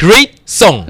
그레이송.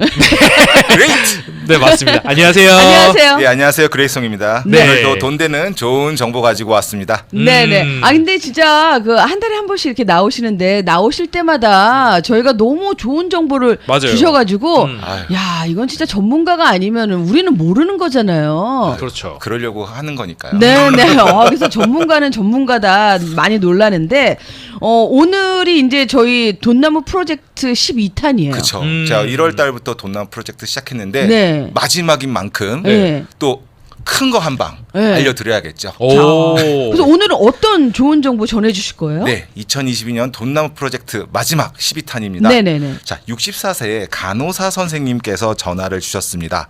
그레이트. 네, 맞습니다. 안녕하세요. 안녕하세요. 네, 안녕하세요. 그레이송입니다. 네. 오늘도 돈 되는 좋은 정보 가지고 왔습니다. 네네. 아 근데 진짜 그 한 달에 한 번씩 이렇게 나오시는데 나오실 때마다 저희가 너무 좋은 정보를 맞아요. 주셔가지고 아유, 야 이건 진짜 전문가가 아니면은 우리는 모르는 거잖아요. 그렇죠. 그러려고 하는 거니까요. 네네. 그래서 전문가는 전문가다 많이 놀라는데 오늘이 이제 저희 돈나무 프로젝트 12탄이에요. 그렇죠. 제가 1월 달부터 돈나무 프로젝트 시작했는데 네. 마지막인 만큼 네. 또 큰 거 한 방 네. 알려드려야겠죠. 오. 그래서 오늘은 어떤 좋은 정보 전해주실 거예요? 네, 2022년 돈나무 프로젝트 마지막 12탄입니다. 네네네. 자, 64세의 간호사 선생님께서 전화를 주셨습니다.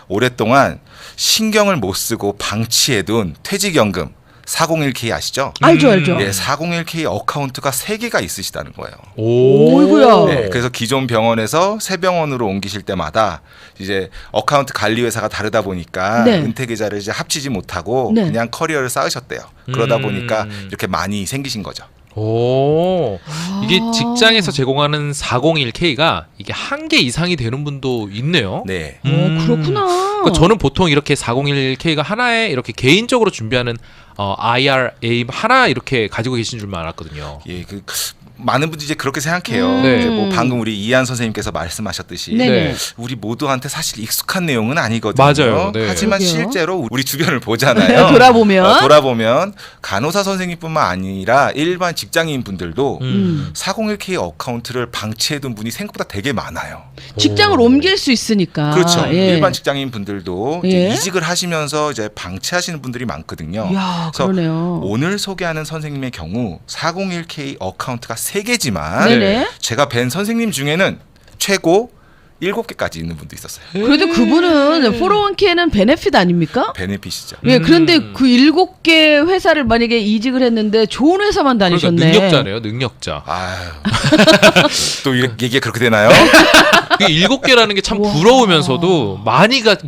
오랫동안 신경을 못 쓰고 방치해둔 퇴직연금 401k 아시죠? 알죠 알죠. 네, 401k 어카운트가 3개가 있으시다는 거예요. 오이구야. 네, 그래서 기존 병원에서 새 병원으로 옮기실 때마다 이제 어카운트 관리 회사가 다르다 보니까 네. 은퇴 계좌를 이제 합치지 못하고 네. 그냥 커리어를 쌓으셨대요. 그러다 음. 보니까 이렇게 많이 생기신 거죠. 오. 이게 직장에서 제공하는 401k가 이게 한 개 이상이 되는 분도 있네요. 네. 그렇구나. 그러니까 저는 보통 이렇게 401k가 하나에 이렇게 개인적으로 준비하는 IRA 하나 이렇게 가지고 계신 줄만 알았거든요. 예, 그 많은 분들이 이제 그렇게 생각해요. 네. 이제 뭐 방금 우리 이한 선생님께서 말씀하셨듯이 네네. 우리 모두한테 사실 익숙한 내용은 아니거든요. 맞아요. 네. 하지만 그러게요. 실제로 우리 주변을 보잖아요. 돌아보면. 돌아보면 간호사 선생님뿐만 아니라 일반 직장인 분들도 401k 어카운트를 방치해둔 분이 생각보다 되게 많아요. 직장을 옮길 수 있으니까. 그렇죠. 예. 일반 직장인 분들도 이제 예. 이직을 하시면서 이제 방치하시는 분들이 많거든요. 이야, 그래서 그러네요. 오늘 소개하는 선생님의 경우 401k 어카운트가 3개지만 네네. 제가 뵌 선생님 중에는 최고 7개까지 있는 분도 있었어요. 그래도 그분은 401k는 베네핏 아닙니까? 베네핏이죠. 예, 그런데 그 7개 회사를 만약에 이직을 했는데 좋은 회사만 그러니까 다니셨네. 능력자네요, 능력자. 아유. 또 얘기가 그렇게 되나요? 이게 7개라는 게 참 부러우면서도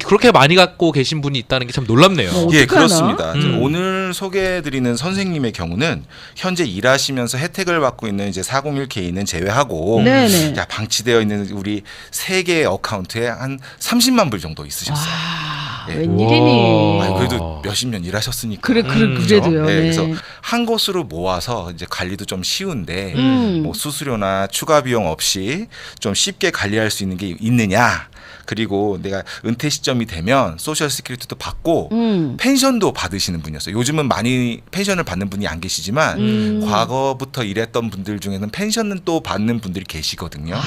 그렇게 많이 갖고 계신 분이 있다는 게 참 놀랍네요. 예, 어떡하나? 그렇습니다. 음. 오늘 소개해드리는 선생님의 경우는 현재 일하시면서 혜택을 받고 있는 이제 401k는 제외하고 네네. 자, 방치되어 있는 우리 3개의 어카운트에 한 30만 불 정도 있으셨어요. 아, 예. 웬일이니. 와. 아니, 그래도 몇십 년 일하셨으니까. 그래도요. 네, 네. 그래서 한 곳으로 모아서 이제 관리도 좀 쉬운데 뭐 수수료나 추가 비용 없이 좀 쉽게 관리할 수 있는 게 있느냐. 그리고 내가 은퇴 시점이 되면 소셜 시큐리티도 받고 펜션도 받으시는 분이었어요. 요즘은 많이 펜션을 받는 분이 안 계시지만 과거부터 일했던 분들 중에는 pension은 또 받는 분들이 계시거든요.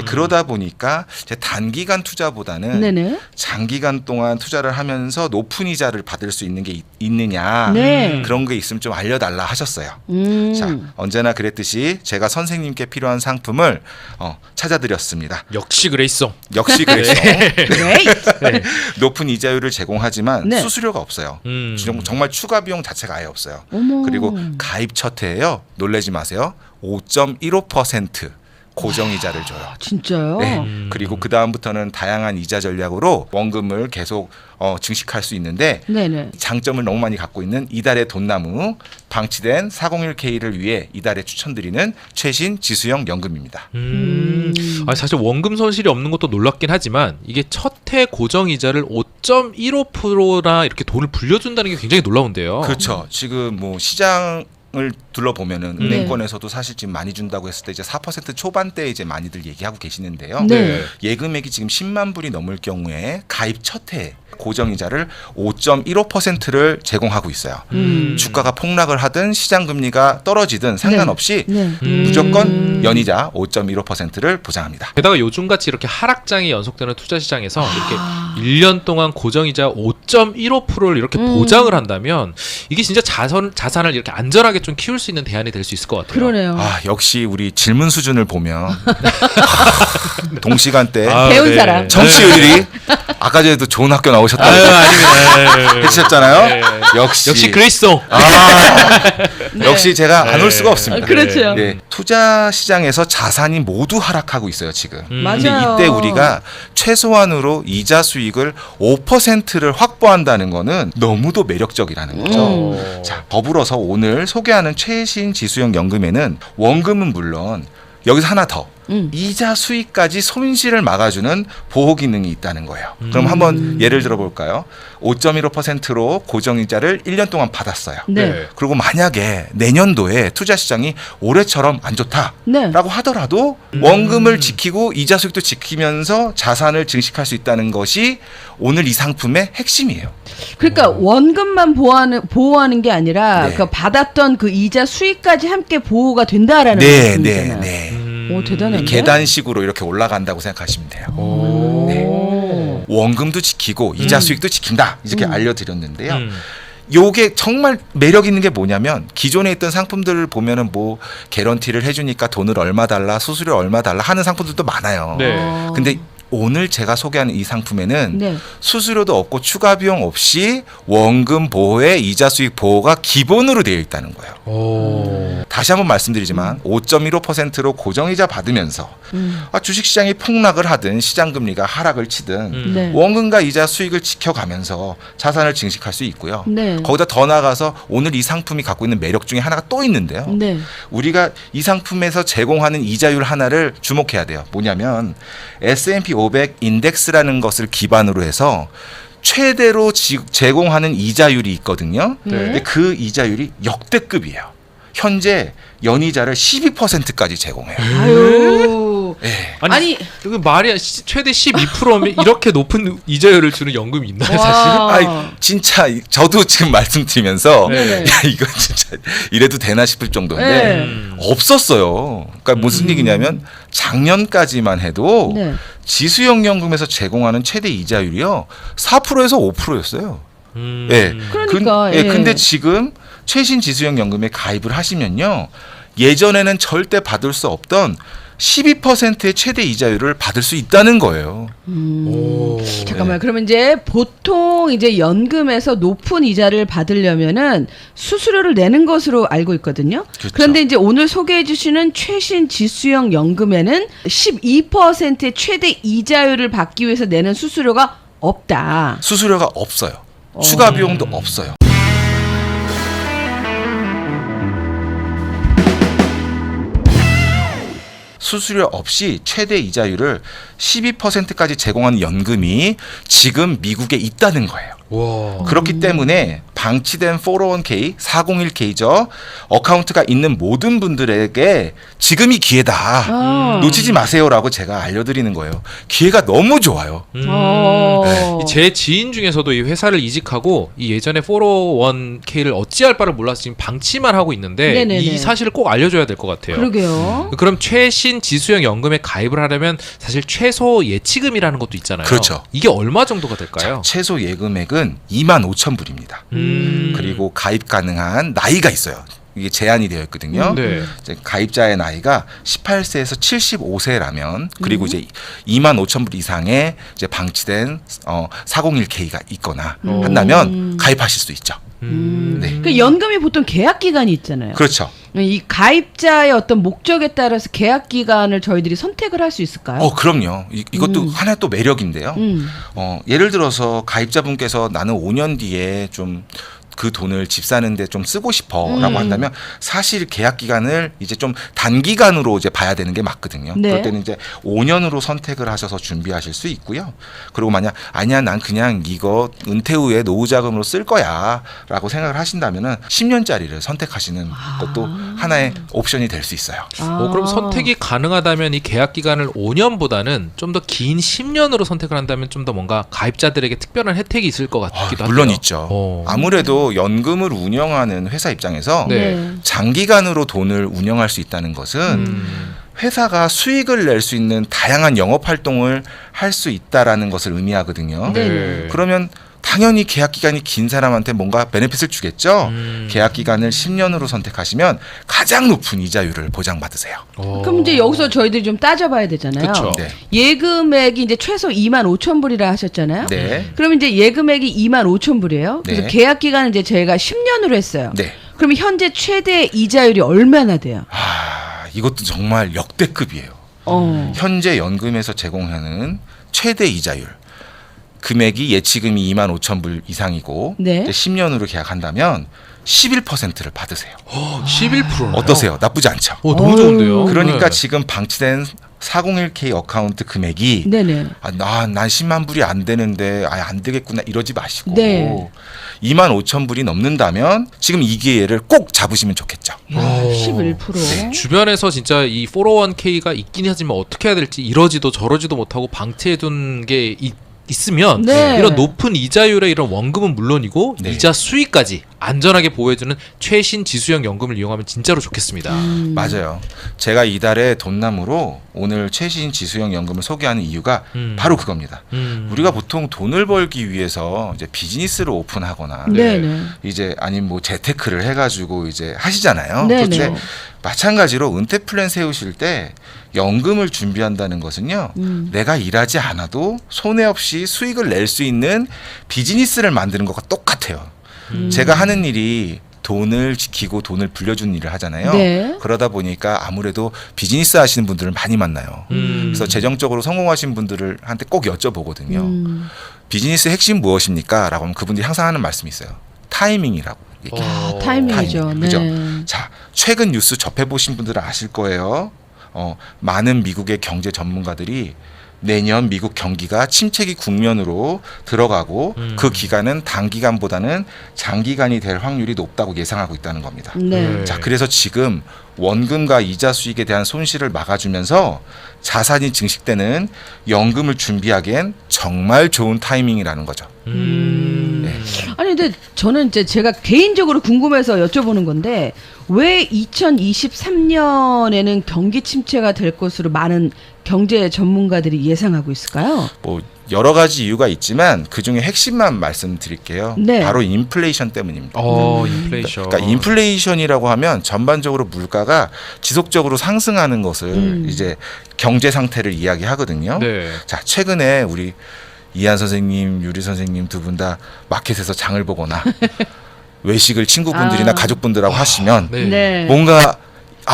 그러다 보니까 이제 단기간 투자보다는 네네. 장기간 동안 투자를 하면서 높은 이자를 받을 수 있는 게 있느냐 네. 그런 게 있으면 좀 알려달라 하셨어요. 자, 언제나 그랬듯이 제가 선생님께 필요한 상품을 찾아드렸습니다. 역시 그레이송. 역시 그랬어. 그레이트. 높은 이자율을 제공하지만 네. 수수료가 없어요. 음. 정말 추가 비용 자체가 아예 없어요. 어머. 그리고 가입 첫 해에요. 놀라지 마세요. 5.15% 고정 이자를 줘요. 진짜요? 네. 그리고 그 다음부터는 다양한 이자 전략으로 원금을 계속 증식할 수 있는데 네네. 장점을 너무 많이 갖고 있는 이달의 돈나무 방치된 401k를 위해 이달에 추천드리는 최신 지수형 연금입니다. 사실 원금 손실이 없는 것도 놀랍긴 하지만 이게 첫 해 고정 이자를 5.15%나 이렇게 돈을 불려준다는 게 굉장히 놀라운데요. 그렇죠. 지금 뭐 시장을 둘러보면은 네. 은행권에서도 사실 지금 많이 준다고 했을 때 이제 4% 초반대에 이제 많이들 얘기하고 계시는데요. 네. 예금액이 지금 10만 불이 넘을 경우에 가입 첫 해 고정이자를 5.15%를 제공하고 있어요. 주가가 폭락을 하든 시장 금리가 떨어지든 상관없이 네. 무조건 연이자 5.15%를 보장합니다. 게다가 요즘같이 이렇게 하락장이 연속되는 투자 시장에서 이렇게 1년 동안 고정이자 5.15%를 이렇게 보장을 한다면 이게 진짜 자산을 이렇게 안전하게 좀 키울 수 있는 대안이 될 수 있을 것 같아요. 그러네요. 역시 우리 질문 수준을 보면 동시간대 배운 사람. 정치율이 아까 전에도 좋은 학교 나오셨다고 아닙니다. 해주셨잖아요. 네. 역시 그레이송. 역시 제가 안 올 수가 없습니다. 그렇죠. 네, 투자 시장에서 자산이 모두 하락하고 있어요 지금. 근데 맞아요. 이때 우리가 최소한으로 이자 수익을 5%를 확보한다는 거는 너무도 매력적이라는 거죠. 자, 더불어서 오늘 소개하는 최신 지수형 연금에는 원금은 물론 여기서 하나 더 이자 수익까지 손실을 막아주는 보호 기능이 있다는 거예요. 그럼 한번 예를 들어볼까요? 5.15%로 고정이자를 1년 동안 받았어요. 네. 그리고 만약에 내년도에 투자 시장이 올해처럼 안 좋다라고 네. 하더라도 원금을 지키고 이자 수익도 지키면서 자산을 증식할 수 있다는 것이 오늘 이 상품의 핵심이에요. 그러니까 원금만 보호하는 게 아니라 네. 그 받았던 그 이자 수익까지 함께 보호가 된다라는 네, 말씀이잖아요. 네. 오, 대단한데. 계단식으로 이렇게 올라간다고 생각하시면 돼요. 오. 원금도 지키고 이자 수익도 지킨다 이렇게 알려드렸는데요. 음. 요게 정말 매력 있는 게 뭐냐면 기존에 있던 상품들을 보면은 뭐 개런티를 해주니까 돈을 얼마 달라 수수료 얼마 달라 하는 상품들도 많아요. 네. 근데 오늘 제가 소개하는 이 상품에는 네. 수수료도 없고 추가 비용 없이 원금 보호에 이자 수익 보호가 기본으로 되어 있다는 거예요. 오. 다시 한번 말씀드리지만 5.15%로 고정이자 받으면서 주식시장이 폭락을 하든 시장금리가 하락을 치든 네. 원금과 이자 수익을 지켜가면서 자산을 증식할 수 있고요. 네. 거기다 더 나아가서 오늘 이 상품이 갖고 있는 매력 중에 하나가 또 있는데요. 네. 우리가 이 상품에서 제공하는 이자율 하나를 주목해야 돼요. 뭐냐면 S&P 500 인덱스라는 것을 기반으로 해서 최대로 제공하는 이자율이 있거든요. 네. 근데 그 이자율이 역대급이에요. 현재 연이자를 12%까지 제공해요. 아유. 네. 아니, 이거 말이 최대 12%면 이렇게 높은 이자율을 주는 연금이 있나요, 사실? 와. 아이, 진짜 저도 지금 말씀드리면서 네네. 야, 이거 진짜 이래도 되나 싶을 정도인데 네. 없었어요. 그러니까 무슨 얘기냐면 작년까지만 해도 네. 지수형 연금에서 제공하는 최대 이자율이요 4%에서 5%였어요. 예. 그러니까, 예. 근데 지금 최신 지수형 연금에 가입을 하시면요 예전에는 절대 받을 수 없던 12%의 최대 이자율을 받을 수 있다는 거예요. 오. 잠깐만. 그러면 이제 보통 이제 연금에서 높은 이자를 받으려면은 수수료를 내는 것으로 알고 있거든요. 그렇죠. 그런데 이제 오늘 소개해 주시는 최신 지수형 연금에는 12%의 최대 이자율을 받기 위해서 내는 수수료가 없다. 수수료가 없어요. 추가 비용도 없어요. 수수료 없이 최대 이자율을 12%까지 제공하는 연금이 지금 미국에 있다는 거예요. 와. 그렇기 때문에 방치된 401k, 401k죠. 어카운트가 있는 모든 분들에게 지금이 기회다. 놓치지 마세요라고 제가 알려드리는 거예요. 기회가 너무 좋아요. 제 지인 중에서도 이 회사를 이직하고 이 예전에 401k를 어찌할 바를 몰라서 지금 방치만 하고 있는데 네네네. 이 사실을 꼭 알려줘야 될 것 같아요. 그러게요. 그럼 최신 지수형 연금에 가입을 하려면 사실 최소 예치금이라는 것도 있잖아요. 그렇죠. 이게 얼마 정도가 될까요? 최소 예금액은 25,000불입니다. 그리고 가입 가능한 나이가 있어요. 이게 제한이 되어 있거든요. 네. 이제 가입자의 나이가 18세에서 75세라면 그리고 이제 25,000불 이상의 이제 방치된 401k가 있거나 한다면 가입하실 수 있죠. 네. 그 연금이 보통 계약 기간이 있잖아요. 그렇죠. 이 가입자의 어떤 목적에 따라서 계약 기간을 저희들이 선택을 할 수 있을까요? 그럼요. 이것도 하나의 또 매력인데요. 예를 들어서 가입자분께서 나는 5년 뒤에 좀 그 돈을 집 사는데 좀 쓰고 싶어라고 한다면 사실 계약 기간을 이제 좀 단기간으로 이제 봐야 되는 게 맞거든요. 네. 그럴 때는 이제 5년으로 선택을 하셔서 준비하실 수 있고요. 그리고 만약 아니야 난 그냥 이거 은퇴 후에 노후 자금으로 쓸 거야라고 생각을 하신다면은 10년짜리를 선택하시는 것도 하나의 옵션이 될 수 있어요. 그럼 선택이 가능하다면 이 계약 기간을 5년보다는 좀 더 긴 10년으로 선택을 한다면 좀 더 뭔가 가입자들에게 특별한 혜택이 있을 것 같기도 하고요. 물론 있죠. 아무래도 연금을 운영하는 회사 입장에서 네. 장기간으로 돈을 운영할 수 있다는 것은 회사가 수익을 낼 수 있는 다양한 영업 활동을 할 수 있다라는 것을 의미하거든요. 네. 그러면 당연히 계약 기간이 긴 사람한테 뭔가 베네핏을 주겠죠. 계약 기간을 10년으로 선택하시면 가장 높은 이자율을 보장받으세요. 그럼 이제 여기서 저희들이 좀 따져봐야 되잖아요. 그쵸. 네. 예금액이 이제 최소 25,000불이라 하셨잖아요. 네. 그럼 이제 예금액이 25,000불이에요. 그래서 네. 계약 기간은 이제 저희가 10년으로 했어요. 네. 그럼 현재 최대 이자율이 얼마나 돼요? 이것도 정말 역대급이에요. 현재 연금에서 제공하는 최대 이자율. 금액이 예치금이 25,000불 이상이고 네. 이제 10년으로 계약한다면 11%를 받으세요. 11%. 어떠세요? 나쁘지 않죠. 너무 좋은데요. 그러니까 네. 지금 방치된 401k 어카운트 금액이 네네. 난 10만 불이 안 되는데 안 되겠구나 이러지 마시고 네. 2만 5천 불이 넘는다면 지금 이 기회를 꼭 잡으시면 좋겠죠. 야, 11%. 네. 주변에서 진짜 이 401k가 있긴 하지만 어떻게 해야 될지 이러지도 저러지도 못하고 방치해둔 게 있으면 네. 이런 높은 이자율의 이런 원금은 물론이고 네. 이자 수익까지 안전하게 보호해주는 최신 지수형 연금을 이용하면 진짜로 좋겠습니다. 맞아요. 제가 이달에 돈나무로 오늘 최신 지수형 연금을 소개하는 이유가 바로 그겁니다. 우리가 보통 돈을 벌기 위해서 이제 비즈니스를 오픈하거나 네네. 이제 아니면 뭐 재테크를 해가지고 이제 하시잖아요. 네네. 근데 마찬가지로 은퇴 플랜 세우실 때 연금을 준비한다는 것은요. 내가 일하지 않아도 손해 없이 수익을 낼 수 있는 비즈니스를 만드는 것과 똑같아요. 제가 하는 일이 돈을 지키고 돈을 불려주는 일을 하잖아요. 네. 그러다 보니까 아무래도 비즈니스 하시는 분들을 많이 만나요. 그래서 재정적으로 성공하신 분들한테 꼭 여쭤보거든요. 비즈니스 핵심 무엇입니까? 라고 하면 그분들이 항상 하는 말씀이 있어요. 타이밍이라고. 야, 타이밍이죠. 타이밍. 네. 그죠? 자, 최근 뉴스 접해보신 분들은 아실 거예요. 많은 미국의 경제 전문가들이 내년 미국 경기가 침체기 국면으로 들어가고 그 기간은 단기간보다는 장기간이 될 확률이 높다고 예상하고 있다는 겁니다. 네. 자, 그래서 지금 원금과 이자 수익에 대한 손실을 막아주면서 자산이 증식되는 연금을 준비하기엔 정말 좋은 타이밍이라는 거죠. 네. 아니 근데 저는 이제 제가 개인적으로 궁금해서 여쭤보는 건데 왜 2023년에는 경기 침체가 될 것으로 많은 경제 전문가들이 예상하고 있을까요? 뭐 여러 가지 이유가 있지만 그 중에 핵심만 말씀드릴게요. 네. 바로 인플레이션 때문입니다. 인플레이션. 그러니까 인플레이션이라고 하면 전반적으로 물가가 지속적으로 상승하는 것을 이제 경제 상태를 이야기하거든요. 네. 자, 최근에 우리 이한 선생님, 유리 선생님 두 분 다 마켓에서 장을 보거나 외식을 친구분들이나 가족분들하고 하시면 네. 네. 뭔가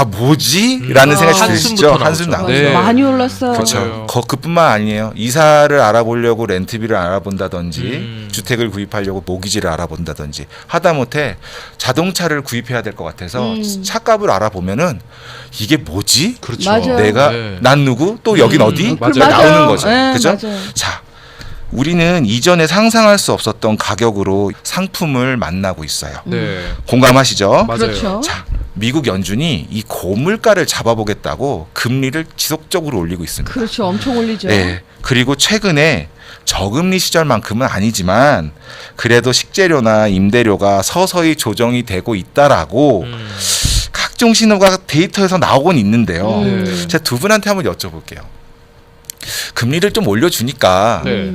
뭐지? 라는 생각이 한숨부터 드시죠? 한숨 나오죠. 나오죠. 네. 많이 올랐어요. 그렇죠. 맞아요. 그뿐만 아니에요. 이사를 알아보려고 렌트비를 알아본다든지 주택을 구입하려고 모기지를 알아본다든지 하다못해 자동차를 구입해야 될 것 같아서 차값을 알아보면은 이게 뭐지? 그렇죠. 맞아요. 내가 네. 난 누구? 또 여긴 어디? 맞아요. 나오는 거죠. 네, 그죠? 맞아요. 자, 우리는 이전에 상상할 수 없었던 가격으로 상품을 만나고 있어요. 네. 공감하시죠? 맞아요. 그렇죠. 자, 미국 연준이 이 고물가를 잡아보겠다고 금리를 지속적으로 올리고 있습니다. 그렇죠. 엄청 올리죠. 네. 그리고 최근에 저금리 시절만큼은 아니지만 그래도 식재료나 임대료가 서서히 조정이 되고 있다라고 각종 신호가 데이터에서 나오곤 있는데요. 네. 제가 두 분한테 한번 여쭤볼게요. 금리를 좀 올려주니까 네.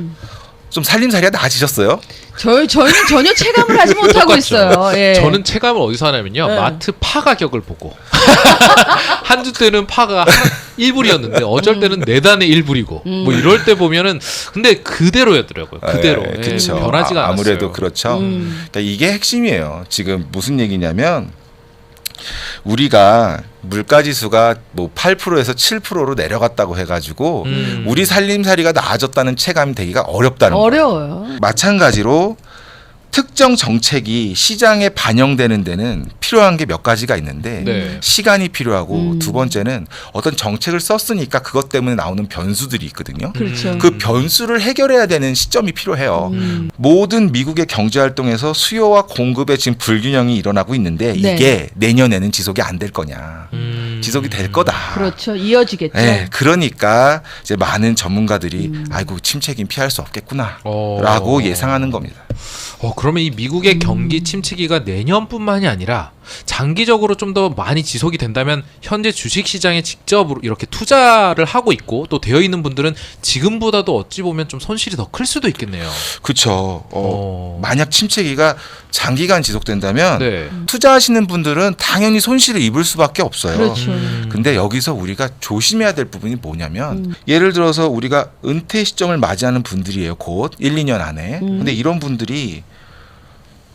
좀 살림살이가 나아지셨어요? 저희는 전혀 체감을 하지 못하고 똑같죠. 있어요. 예. 저는 체감을 어디서 하냐면요. 네. 마트 파 가격을 보고 한주 때는 파가 1불이었는데 어쩔 때는 4단에 1불이고 뭐 이럴 때 보면은 근데 그대로였더라고요. 그대로. 네, 예, 그렇죠. 변하지가 않았어요. 아무래도 그렇죠. 그러니까 이게 핵심이에요. 지금 무슨 얘기냐면 우리가 물가 지수가 뭐 8%에서 7%로 내려갔다고 해가지고 우리 살림살이가 나아졌다는 체감이 되기가 어렵다는 거예요. 어려워요. 마찬가지로 특정 정책이 시장에 반영되는 데는 필요한 게 몇 가지가 있는데 네. 시간이 필요하고 두 번째는 어떤 정책을 썼으니까 그것 때문에 나오는 변수들이 있거든요. 그렇죠. 그 변수를 해결해야 되는 시점이 필요해요. 모든 미국의 경제 활동에서 수요와 공급의 지금 불균형이 일어나고 있는데 네. 이게 내년에는 지속이 안 될 거냐. 지속이 될 거다. 그렇죠. 이어지겠죠. 네, 그러니까 이제 많은 전문가들이 아이고 침체긴 피할 수 없겠구나라고 예상하는 겁니다. 그러면 이 미국의 경기 침체기가 내년뿐만이 아니라 장기적으로 좀 더 많이 지속이 된다면 현재 주식 시장에 직접으로 이렇게 투자를 하고 있고 또 되어 있는 분들은 지금보다도 어찌 보면 좀 손실이 더 클 수도 있겠네요. 그렇죠. 만약 침체기가 장기간 지속된다면 네. 투자하시는 분들은 당연히 손실을 입을 수밖에 없어요. 그렇죠. 근데 여기서 우리가 조심해야 될 부분이 뭐냐면 예를 들어서 우리가 은퇴 시점을 맞이하는 분들이에요. 곧 1, 2년 안에. 근데 이런 분들이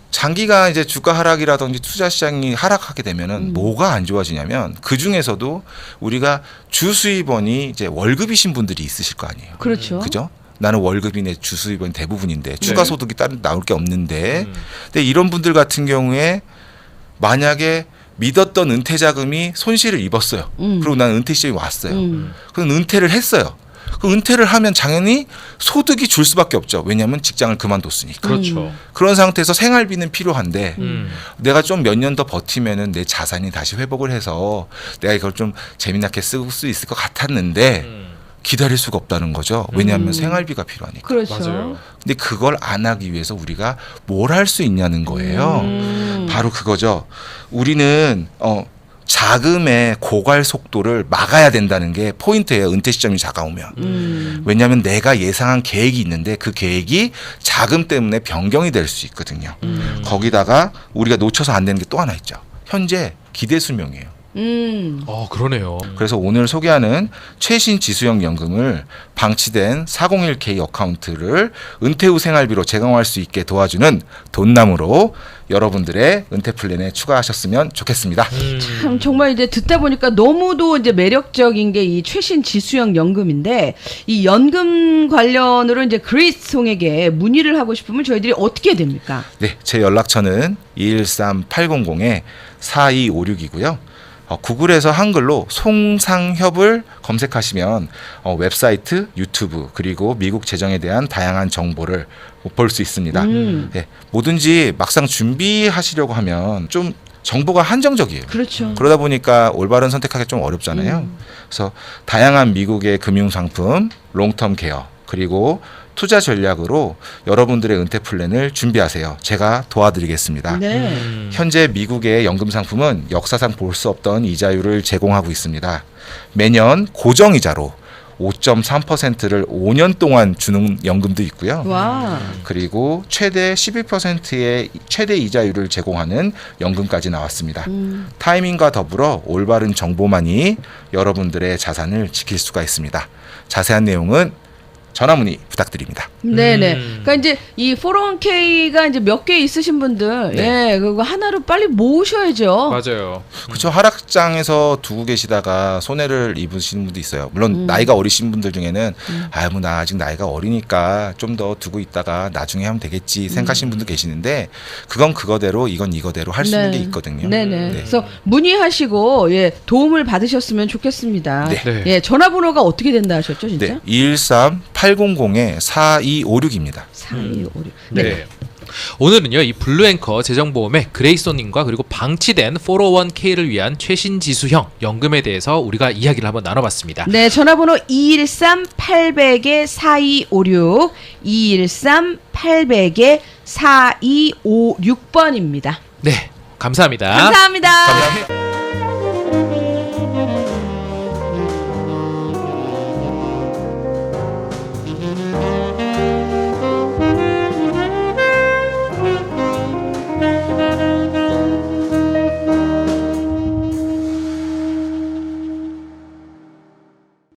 장기간 이제 주가 하락이라든지 투자 시장이 하락하게 되면은 뭐가 안 좋아지냐면 그 중에서도 우리가 주 수입원이 이제 월급이신 분들이 있으실 거 아니에요. 그렇죠. 그죠? 나는 월급이 내 주 수입원 대부분인데 추가 네. 소득이 따로 나올 게 없는데 근데 이런 분들 같은 경우에 만약에 믿었던 은퇴 자금이 손실을 입었어요. 그리고 난 은퇴 시점이 왔어요. 그럼 은퇴를 했어요. 그 은퇴를 하면 당연히 소득이 줄 수밖에 없죠. 왜냐하면 직장을 그만뒀으니까. 그렇죠. 그런 상태에서 생활비는 필요한데 내가 좀 몇 년 더 버티면은 내 자산이 다시 회복을 해서 내가 이걸 좀 재미나게 쓸 수 있을 것 같았는데 기다릴 수가 없다는 거죠. 왜냐하면 생활비가 필요하니까. 그렇죠. 맞아요. 근데 그걸 안 하기 위해서 우리가 뭘 할 수 있냐는 거예요. 바로 그거죠. 우리는 자금의 고갈 속도를 막아야 된다는 게 포인트예요. 은퇴 시점이 다가오면. 왜냐하면 내가 예상한 계획이 있는데 그 계획이 자금 때문에 변경이 될 수 있거든요. 거기다가 우리가 놓쳐서 안 되는 게 또 하나 있죠. 현재 기대 수명이에요. 그러네요. 그래서 오늘 소개하는 최신 지수형 연금을 방치된 401k 어카운트를 은퇴 후 생활비로 제공할 수 있게 도와주는 돈나무로 여러분들의 은퇴 플랜에 추가하셨으면 좋겠습니다. 참 정말 이제 듣다 보니까 너무도 이제 매력적인 게 이 최신 지수형 연금인데 이 연금 관련으로 이제 그레이스송에게 문의를 하고 싶으면 저희들이 어떻게 해야 됩니까? 네, 제 연락처는 213-800-4256이고요. 구글에서 한글로 송상협을 검색하시면 웹사이트, 유튜브 그리고 미국 재정에 대한 다양한 정보를 볼 수 있습니다. 네, 뭐든지 막상 준비하시려고 하면 좀 정보가 한정적이에요. 그렇죠. 그러다 보니까 올바른 선택하기 좀 어렵잖아요. 그래서 다양한 미국의 금융상품, 롱텀 케어 그리고 투자 전략으로 여러분들의 은퇴 플랜을 준비하세요. 제가 도와드리겠습니다. 네. 현재 미국의 연금 상품은 역사상 볼 수 없던 이자율을 제공하고 있습니다. 매년 고정이자로 5.3%를 5년 동안 주는 연금도 있고요. 와. 그리고 최대 11%의 최대 이자율을 제공하는 연금까지 나왔습니다. 타이밍과 더불어 올바른 정보만이 여러분들의 자산을 지킬 수가 있습니다. 자세한 내용은 전화 문의 부탁드립니다. 네네. 그러니까 이제 이 401k가 이제 몇 개 있으신 분들, 네. 예, 그거 하나로 빨리 모으셔야죠. 맞아요. 그렇죠. 하락장에서 두고 계시다가 손해를 입으시는 분도 있어요. 물론 나이가 어리신 분들 중에는 뭐 나 아직 나이가 어리니까 좀 더 두고 있다가 나중에 하면 되겠지 생각하시는 분도 계시는데 그건 그거대로 이건 이거대로 할 수 있는 게 있거든요. 네네. 그래서 문의하시고 예, 도움을 받으셨으면 좋겠습니다. 네. 네. 예, 전화번호가 어떻게 된다 하셨죠, 진짜? 네, 213-800-4256입니다. 4256. 네. 오늘은요, 이 블루앵커 재정보험의 그레이소님과 그리고 방치된 401k를 위한 최신 지수형 연금에 대해서 우리가 이야기를 한번 나눠봤습니다. 네, 전화번호 213-800-4256, 213-800-4256번입니다. 네, 감사합니다. 감사합니다. 감사합니다.